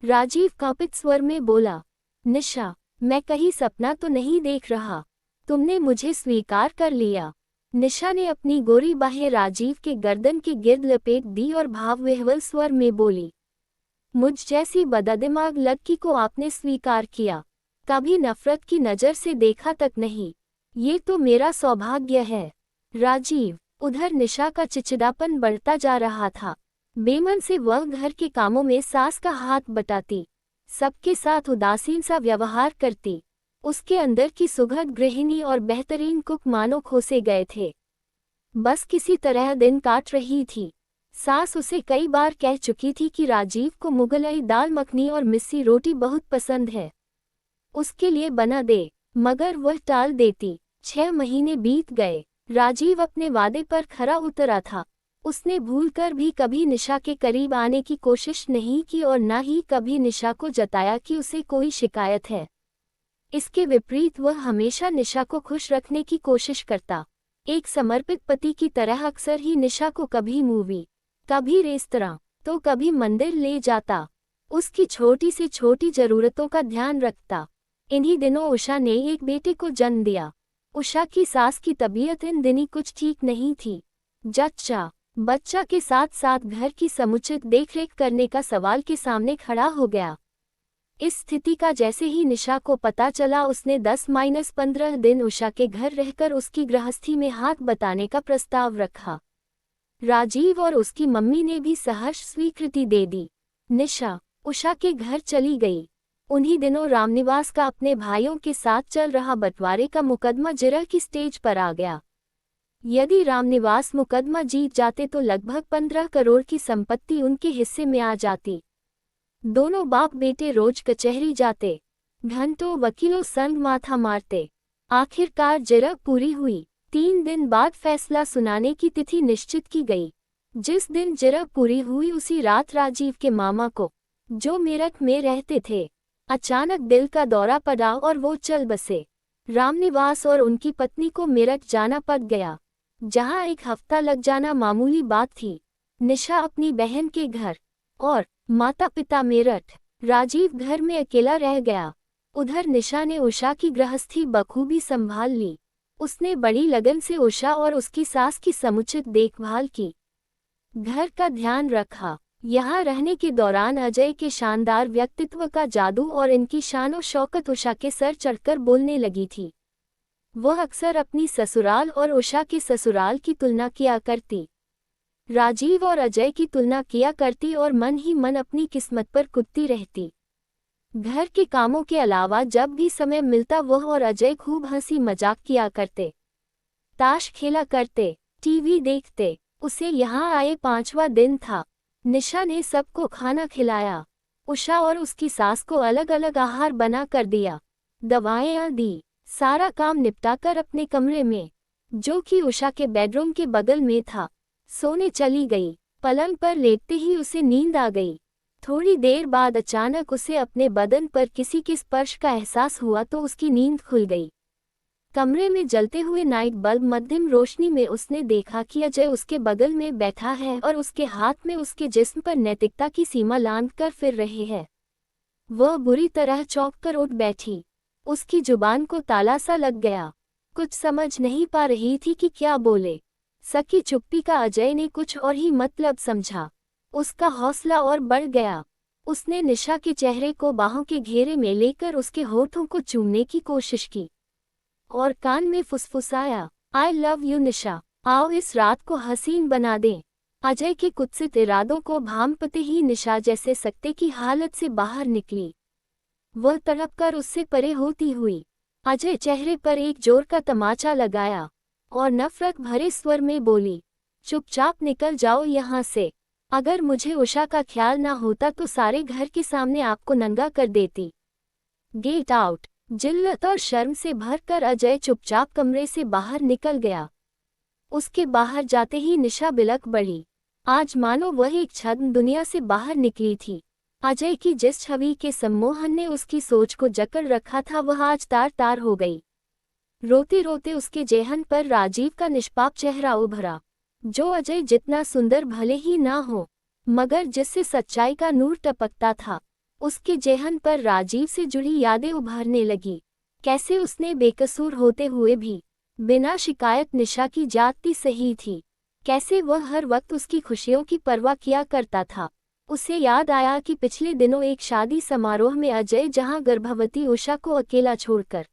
राजीव कांपित स्वर में बोला, निशा, मैं कहीं सपना तो नहीं देख रहा। तुमने मुझे स्वीकार कर लिया। निशा ने अपनी गोरी बाहें राजीव के गर्दन के गिर्द लपेट दी और भावविह्वल स्वर में बोली, मुझ जैसी बददिमाग लड़की को आपने स्वीकार किया। कभी नफरत की नज़र से देखा तक नहीं। ये तो मेरा सौभाग्य है। राजीव। उधर निशा का चिचिड़ापन बढ़ता जा रहा था। बेमन से वह घर के कामों में सास का हाथ बटाती, सबके साथ उदासीन सा व्यवहार करती। उसके अंदर की सुगध गृहिणी और बेहतरीन कुक मानो खोसे गए थे। बस किसी तरह दिन काट रही थी। सास उसे कई बार कह चुकी थी कि राजीव को मुगलई दाल मखनी और मिस्सी रोटी बहुत पसंद है, उसके लिए बना दे, मगर वह टाल देती। 6 महीने बीत गए। राजीव अपने वादे पर खरा उतरा था। उसने भूलकर भी कभी निशा के करीब आने की कोशिश नहीं की और न ही कभी निशा को जताया कि उसे कोई शिकायत है। इसके विपरीत वह हमेशा निशा को खुश रखने की कोशिश करता। एक समर्पित पति की तरह अक्सर ही निशा को कभी मूवी, कभी रेस्तरां, तो कभी मंदिर ले जाता। उसकी छोटी से छोटी जरूरतों का ध्यान रखता। इन्हीं दिनों उषा ने एक बेटे को जन्म दिया। उषा की सास की तबीयत इन दिनों कुछ ठीक नहीं थी। जच्चा बच्चा के साथ साथ घर की समुचित देखरेख करने का सवाल के सामने खड़ा हो गया। इस स्थिति का जैसे ही निशा को पता चला, उसने 10-15 दिन उषा के घर रहकर उसकी गृहस्थी में हाथ बटाने का प्रस्ताव रखा। राजीव और उसकी मम्मी ने भी सहर्ष स्वीकृति दे दी। निशा उषा के घर चली गई। उन्हीं दिनों रामनिवास का अपने भाइयों के साथ चल रहा बंटवारे का मुकदमा जिरह की स्टेज पर आ गया। यदि रामनिवास मुकदमा जीत जाते तो लगभग 15 करोड़ की संपत्ति उनके हिस्से में आ जाती। दोनों बाप बेटे रोज कचहरी जाते, घंटों वकीलों संग माथा मारते। आखिरकार जिरह पूरी हुई। 3 दिन बाद फैसला सुनाने की तिथि निश्चित की गई। जिस दिन जिरह पूरी हुई उसी रात राजीव के मामा को, जो मेरठ में रहते थे, अचानक दिल का दौरा पड़ा और वो चल बसे। रामनिवास और उनकी पत्नी को मेरठ जाना पड़ गया, जहां 1 हफ्ता लग जाना मामूली बात थी। निशा अपनी बहन के घर और माता पिता मेरठ। राजीव घर में अकेला रह गया। उधर निशा ने उषा की गृहस्थी बखूबी संभाल ली। उसने बड़ी लगन से उषा और उसकी सास की समुचित देखभाल की, घर का ध्यान रखा। यहाँ रहने के दौरान अजय के शानदार व्यक्तित्व का जादू और इनकी शानो शौकत उषा के सर चढ़कर बोलने लगी थी। वह अक्सर अपनी ससुराल और उषा के ससुराल की तुलना किया करती, राजीव और अजय की तुलना किया करती और मन ही मन अपनी किस्मत पर कूदती रहती। घर के कामों के अलावा जब भी समय मिलता वह और अजय खूब हंसी मजाक किया करते, ताश खेला करते, टीवी देखते। उसे यहाँ आए 5वां दिन था। निशा ने सबको खाना खिलाया। उषा और उसकी सास को अलग अलग आहार बना कर दिया, दवाएं दी। सारा काम निपटाकर अपने कमरे में, जो कि उषा के बेडरूम के बगल में था, सोने चली गई। पलंग पर लेटते ही उसे नींद आ गई। थोड़ी देर बाद अचानक उसे अपने बदन पर किसी के स्पर्श का एहसास हुआ तो उसकी नींद खुल गई। कमरे में जलते हुए नाइट बल्ब मध्यम रोशनी में उसने देखा कि अजय उसके बगल में बैठा है और उसके हाथ में उसके जिस्म पर नैतिकता की सीमा लांघ कर फिर रहे हैं। वह बुरी तरह चौंक कर उठ बैठी। उसकी जुबान को ताला सा लग गया। कुछ समझ नहीं पा रही थी कि क्या बोले। सकी चुप्पी का अजय ने कुछ और ही मतलब समझा। उसका हौसला और बढ़ गया। उसने निशा के चेहरे को बाहों के घेरे में लेकर उसके होठों को चूमने की कोशिश की और कान में फुसफुसाया, आई लव यू निशा, आओ इस रात को हसीन बना दें। अजय के कुत्सित इरादों को भांपते ही निशा जैसे सकते की हालत से बाहर निकली। वह तड़प कर उससे परे होती हुई अजय चेहरे पर एक जोर का तमाचा लगाया और नफरत भरे स्वर में बोली, चुपचाप निकल जाओ यहाँ से। अगर मुझे उषा का ख्याल ना होता तो सारे घर के सामने आपको नंगा कर देती। Get out. जिल्लत और शर्म से भरकर अजय चुपचाप कमरे से बाहर निकल गया। उसके बाहर जाते ही निशा बिलक बढ़ी। आज मानो वह एक छद्म दुनिया से बाहर निकली थी। अजय की जिस छवि के सम्मोहन ने उसकी सोच को जकड़ रखा था वह आज तार तार हो गई। रोते रोते उसके जेहन पर राजीव का निष्पाप चेहरा उभरा, जो अजय जितना सुंदर भले ही ना हो, मगर जिससे सच्चाई का नूर टपकता था। उसके जेहन पर राजीव से जुड़ी यादें उभरने लगी। कैसे उसने बेकसूर होते हुए भी बिना शिकायत निशा की जाती सही थी। कैसे वह हर वक्त उसकी खुशियों की परवाह किया करता था। उसे याद आया कि पिछले दिनों एक शादी समारोह में अजय जहां गर्भवती उषा को अकेला छोड़कर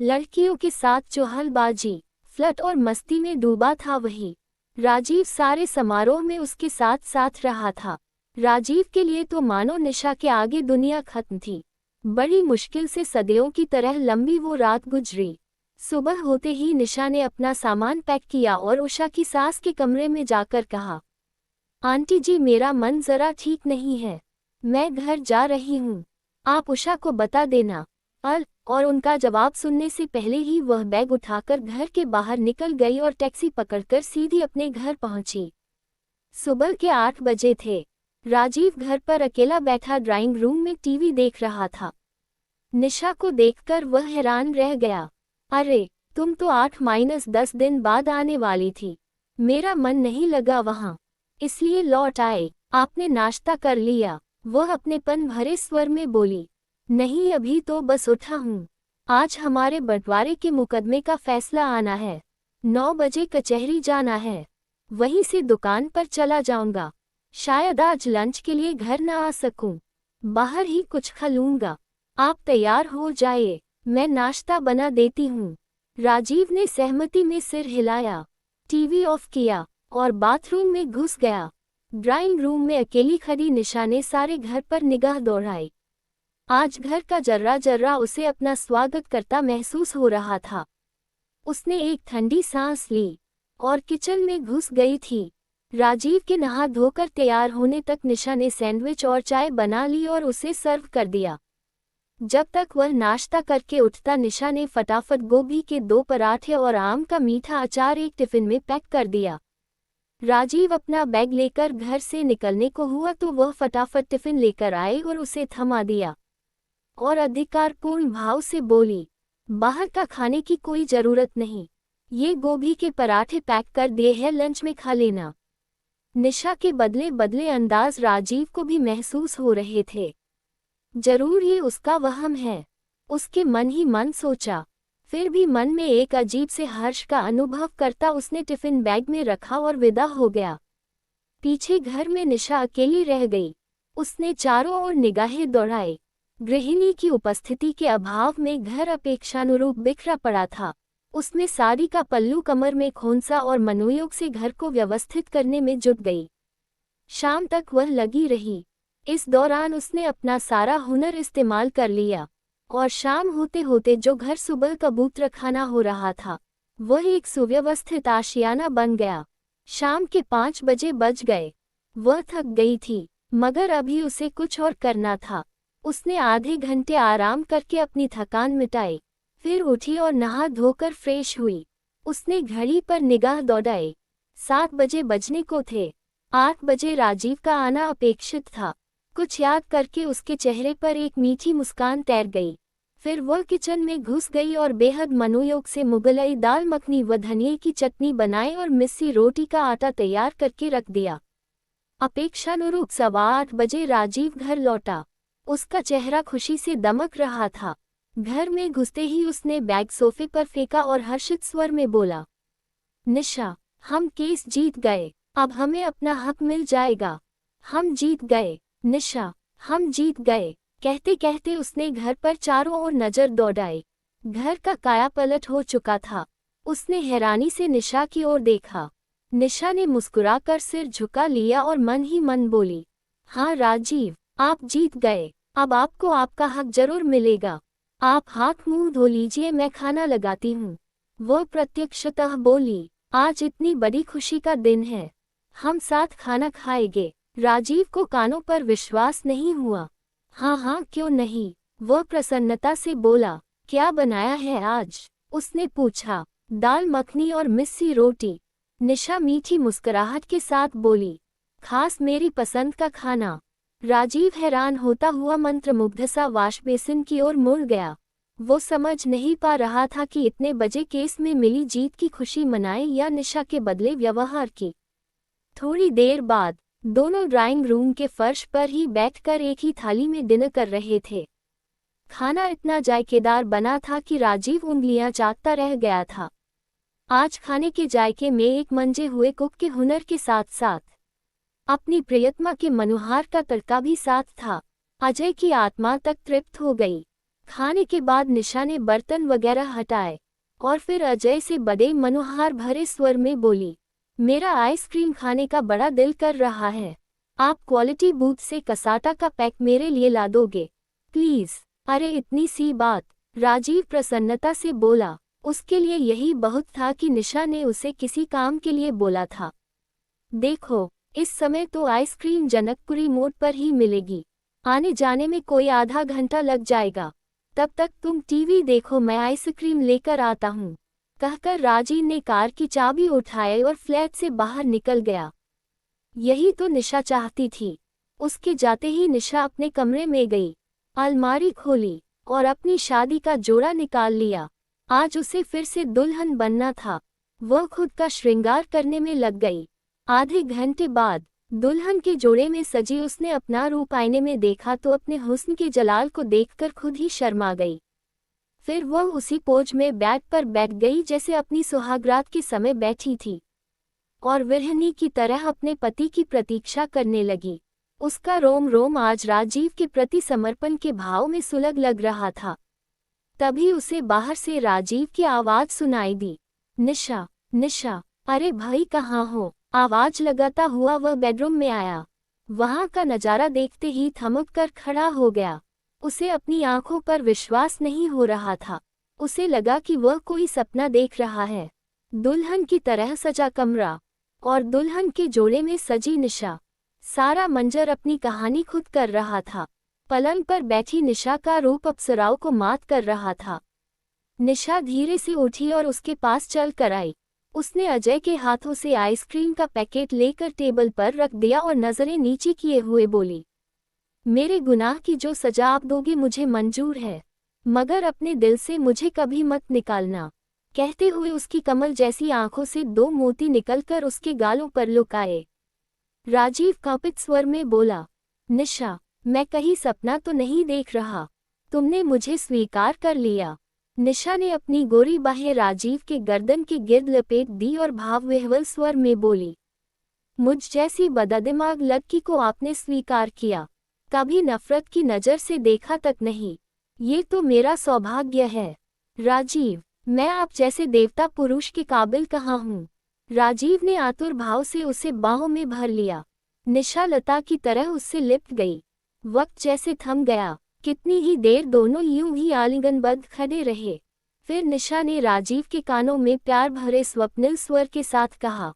लड़कियों के साथ चुहलबाजी, फ्लर्ट और मस्ती में डूबा था, वही राजीव सारे समारोह में उसके साथ साथ रहा था। राजीव के लिए तो मानो निशा के आगे दुनिया खत्म थी। बड़ी मुश्किल से सदियों की तरह लंबी वो रात गुजरी। सुबह होते ही निशा ने अपना सामान पैक किया और उषा की सास के कमरे में जाकर कहा, आंटी जी मेरा मन जरा ठीक नहीं है, मैं घर जा रही हूँ, आप उषा को बता देना। और उनका जवाब सुनने से पहले ही वह बैग उठाकर घर के बाहर निकल गई और टैक्सी पकड़कर सीधी अपने घर पहुंची। सुबह के 8 बजे थे। राजीव घर पर अकेला बैठा ड्राइंग रूम में टीवी देख रहा था। निशा को देखकर वह हैरान रह गया। अरे, तुम तो 8-10 दिन बाद आने वाली थी। मेरा मन नहीं लगा वहाँ, इसलिए लौट आए। आपने नाश्ता कर लिया? वह अपनेपन भरे स्वर में बोली। नहीं, अभी तो बस उठा हूँ। आज हमारे बंटवारे के मुकदमे का फैसला आना है। 9 बजे कचहरी जाना है, वहीं से दुकान पर चला जाऊंगा। शायद आज लंच के लिए घर न आ सकूं, बाहर ही कुछ खा लूंगा। आप तैयार हो जाइए, मैं नाश्ता बना देती हूँ। राजीव ने सहमति में सिर हिलाया, टीवी ऑफ किया और बाथरूम में घुस गया। ड्राइंग रूम में अकेली खड़ी निशा ने सारे घर पर निगाह दौड़ाई। आज घर का जर्रा जर्रा उसे अपना स्वागत करता महसूस हो रहा था। उसने एक ठंडी सांस ली और किचन में घुस गई थी। राजीव के नहा धोकर तैयार होने तक निशा ने सैंडविच और चाय बना ली और उसे सर्व कर दिया। जब तक वह नाश्ता करके उठता, निशा ने फटाफट गोभी के 2 पराठे और आम का मीठा अचार एक टिफिन में पैक कर दिया। राजीव अपना बैग लेकर घर से निकलने को हुआ तो वह फटाफट टिफिन लेकर आए और उसे थमा दिया और अधिकारपूर्ण भाव से बोली, बाहर का खाने की कोई जरूरत नहीं, ये गोभी के पराठे पैक कर दिए हैं, लंच में खा लेना। निशा के बदले बदले अंदाज राजीव को भी महसूस हो रहे थे। जरूर ये उसका वहम है, उसके मन ही मन सोचा। फिर भी मन में एक अजीब से हर्ष का अनुभव करता उसने टिफिन बैग में रखा और विदा हो गया। पीछे घर में निशा अकेली रह गई। उसने चारों ओर निगाहें दौड़ाई। गृहिणी की उपस्थिति के अभाव में घर अपेक्षानुरूप बिखरा पड़ा था। उसमें साड़ी का पल्लू कमर में खोंसा और मनोयोग से घर को व्यवस्थित करने में जुट गई। शाम तक वह लगी रही। इस दौरान उसने अपना सारा हुनर इस्तेमाल कर लिया और शाम होते होते जो घर सुबह कबूतर खाना हो रहा था, वह एक सुव्यवस्थित आशियाना बन गया। शाम के 5 बजे बज गए। वह थक गई थी, मगर अभी उसे कुछ और करना था। उसने आधे घंटे आराम करके अपनी थकान मिटाई, फिर उठी और नहा धोकर फ्रेश हुई। उसने घड़ी पर निगाह दौड़ाई। 7 बजे बजने को थे। 8 बजे राजीव का आना अपेक्षित था। कुछ याद करके उसके चेहरे पर एक मीठी मुस्कान तैर गई। फिर वह किचन में घुस गई और बेहद मनोयोग से मुगलई दाल मखनी व धनिये की चटनी बनाई और मिस्सी रोटी का आटा तैयार करके रख दिया। अपेक्षानुरूप 8:15 बजे राजीव घर लौटा। उसका चेहरा खुशी से दमक रहा था। घर में घुसते ही उसने बैग सोफे पर फेंका और हर्षित स्वर में बोला, निशा, हम केस जीत गए, अब हमें अपना हक मिल जाएगा। हम जीत गए निशा, हम जीत गए। कहते कहते उसने घर पर चारों ओर नजर दौड़ाई। घर का कायापलट हो चुका था। उसने हैरानी से निशा की ओर देखा। निशा ने मुस्कुराकर सिर झुका लिया और मन ही मन बोली, हाँ राजीव, आप जीत गए। अब आपको आपका हक जरूर मिलेगा। आप हाथ मुंह धो लीजिए, मैं खाना लगाती हूँ। वह प्रत्यक्षतः बोली, आज इतनी बड़ी खुशी का दिन है, हम साथ खाना खाएंगे। राजीव को कानों पर विश्वास नहीं हुआ। हाँ हाँ, क्यों नहीं, वह प्रसन्नता से बोला। क्या बनाया है आज? उसने पूछा। दाल मखनी और मिस्सी रोटी। निशा मीठी मुस्कुराहट के साथ बोली, खास मेरी पसंद का खाना। राजीव हैरान होता हुआ मंत्रमुग्ध सा वाश बेसिन की ओर मुड़ गया। वो समझ नहीं पा रहा था कि इतने बजे केस में मिली जीत की खुशी मनाए या निशा के बदले व्यवहार की। थोड़ी देर बाद दोनों ड्राइंग रूम के फर्श पर ही बैठकर एक ही थाली में डिनर कर रहे थे। खाना इतना जायकेदार बना था कि राजीव उंगलियां चाटता रह गया था। आज खाने के जायके में एक मंजे हुए कुक के हुनर के साथ साथ अपनी प्रियतमा के मनोहार का तड़का भी साथ था। अजय की आत्मा तक तृप्त हो गई। खाने के बाद निशा ने बर्तन वगैरह हटाए और फिर अजय से बड़े मनोहार भरे स्वर में बोली, मेरा आइसक्रीम खाने का बड़ा दिल कर रहा है। आप क्वालिटी बूथ से कसाटा का पैक मेरे लिए ला दोगे प्लीज? अरे इतनी सी बात, राजीव प्रसन्नता से बोला। उसके लिए यही बहुत था कि निशा ने उसे किसी काम के लिए बोला था। देखो, इस समय तो आइसक्रीम जनकपुरी मोड़ पर ही मिलेगी। आने जाने में कोई आधा घंटा लग जाएगा। तब तक तुम टीवी देखो, मैं आइसक्रीम लेकर आता हूँ, कहकर राजीव ने कार की चाबी उठाई और फ्लैट से बाहर निकल गया। यही तो निशा चाहती थी। उसके जाते ही निशा अपने कमरे में गई, अलमारी खोली और अपनी शादी का जोड़ा निकाल लिया। आज उसे फिर से दुल्हन बनना था। वह खुद का श्रृंगार करने में लग गई। आधे घंटे बाद दुल्हन के जोड़े में सजी उसने अपना रूप आईने में देखा तो अपने हुस्न के जलाल को देखकर खुद ही शर्मा गई। फिर वह उसी पोज में बेड पर बैठ गई जैसे अपनी सुहागरात के समय बैठी थी और विरहनी की तरह अपने पति की प्रतीक्षा करने लगी। उसका रोम रोम आज राजीव के प्रति समर्पण के भाव में सुलग लग रहा था। तभी उसे बाहर से राजीव की आवाज सुनाई दी, निशा, निशा, अरे भाई कहाँ हो? आवाज लगाता हुआ वह बेडरूम में आया। वहां का नजारा देखते ही थमक कर खड़ा हो गया। उसे अपनी आंखों पर विश्वास नहीं हो रहा था। उसे लगा कि वह कोई सपना देख रहा है। दुल्हन की तरह सजा कमरा और दुल्हन के जोड़े में सजी निशा, सारा मंजर अपनी कहानी खुद कर रहा था। पलंग पर बैठी निशा का रूप अप्सराओं को मात कर रहा था। निशा धीरे से उठी और उसके पास चल कर आई। उसने अजय के हाथों से आइसक्रीम का पैकेट लेकर टेबल पर रख दिया और नजरें नीचे किए हुए बोली, मेरे गुनाह की जो सजा आप दोगे मुझे मंजूर है, मगर अपने दिल से मुझे कभी मत निकालना। कहते हुए उसकी कमल जैसी आंखों से दो मोती निकलकर उसके गालों पर लुकाए। राजीव कांपित स्वर में बोला, निशा, मैं कहीं सपना तो नहीं देख रहा। तुमने मुझे स्वीकार कर लिया। निशा ने अपनी गोरी बाहें राजीव के गर्दन के गिर्द लपेट दी और भावविह्वल स्वर में बोली, मुझ जैसी बददिमाग लड़की को आपने स्वीकार किया। कभी नफरत की नज़र से देखा तक नहीं। ये तो मेरा सौभाग्य है। राजीव, मैं आप जैसे देवता पुरुष के काबिल कहाँ हूँ? राजीव ने आतुर भाव से उसे बाहों में भर लिया। निशा लता की तरह उससे लिपट गई। वक्त जैसे थम गया। कितनी ही देर दोनों यूं ही आलिंगनबद्ध खड़े रहे। फिर निशा ने राजीव के कानों में प्यार भरे स्वप्निल स्वर के साथ कहा,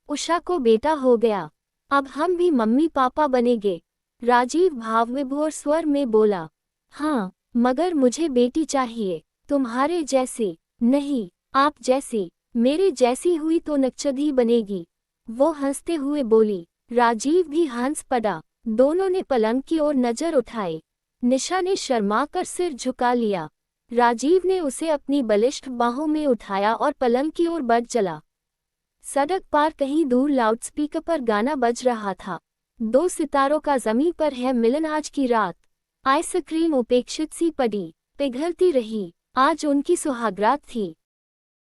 उषा को बेटा हो गया, अब हम भी मम्मी पापा बनेंगे। राजीव भावविभोर स्वर में बोला, हाँ, मगर मुझे बेटी चाहिए, तुम्हारे जैसी नहीं, आप जैसी। मेरे जैसी हुई तो नक्चदी बनेगी। वो हंसते हुए बोली। राजीव भी हंस पड़ा। दोनों ने पलंग की ओर नजर उठाई। निशा ने शर्मा कर सिर झुका लिया। राजीव ने उसे अपनी बलिष्ठ बाहों में उठाया और पलंग की ओर बढ़ चला। सड़क पार कहीं दूर लाउडस्पीकर पर गाना बज रहा था, दो सितारों का ज़मीं पर है मिलन आज की रात। आइसक्रीम उपेक्षित सी पड़ी, पिघलती रही। आज उनकी सुहागरात थी।